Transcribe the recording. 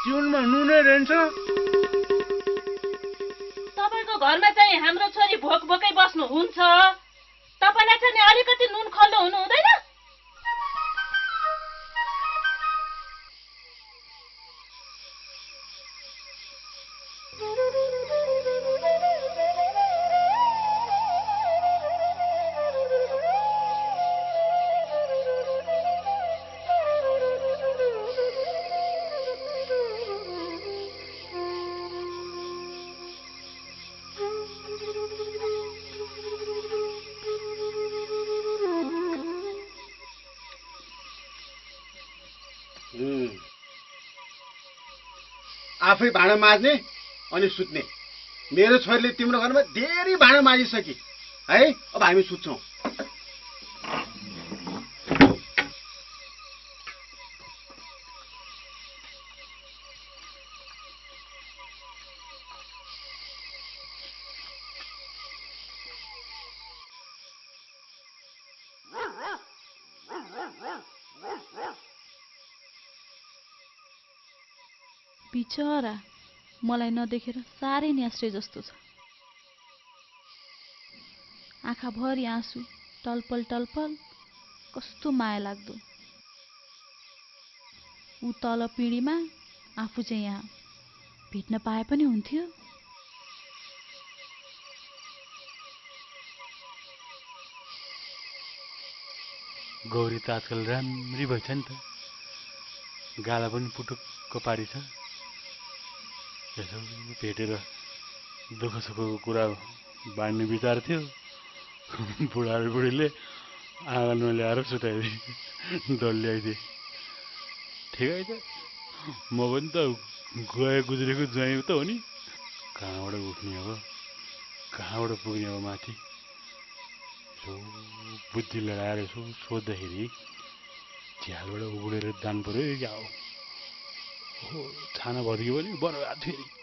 तिउनमा नुनै रहन्छ। तपाईको घरमा चाहिँ हाम्रो छोरी भोक भोकै बस्नु हुन्छ। तपाईलाई चाहिँ नि अलिकति नुन खल्लो हुनु हुँदैन? आफै भाँडा माझ्ने अनि सुत्ने। मेरो छोरीले तिम्रो घरमा धेरै भाँडा माझिसके है। अब हामी सुत्छौँ। बिचरा मलाई नदेखेर साह्रै न्यास्रे जस्तो छ। आँखाभरि आँसु, टलपल टलपल, कस्तो माया लाग्दो। ऊ तल पिँढीमा, आफू चाहिँ यहाँ। भेट्न पाए पनि हुन्थ्यो। गौरी त आजकल राम्री भएछ नि त। गाला पनि पुटुक्क पारी छ। यसो भेटेर दुःख सुखको कुरा बाँड्ने विचार थियो। बुढाबुढीले आँगनमा ल्याएर सुताइदिए, डल्ल्याइदिए। ठिकै छ, म पनि त गए गुज्रेको ज्वाइँ त हो नि। कहाँबाट उठ्ने अब, कहाँबाट पुग्ने अब माथि। यसो बुद्धि लगाएर यसो सोद्धाखेरि झ्यालबाट उगुडेर जानु पर्यो क्या हो। छाना भत्कियो भने बर्बाद फेरि।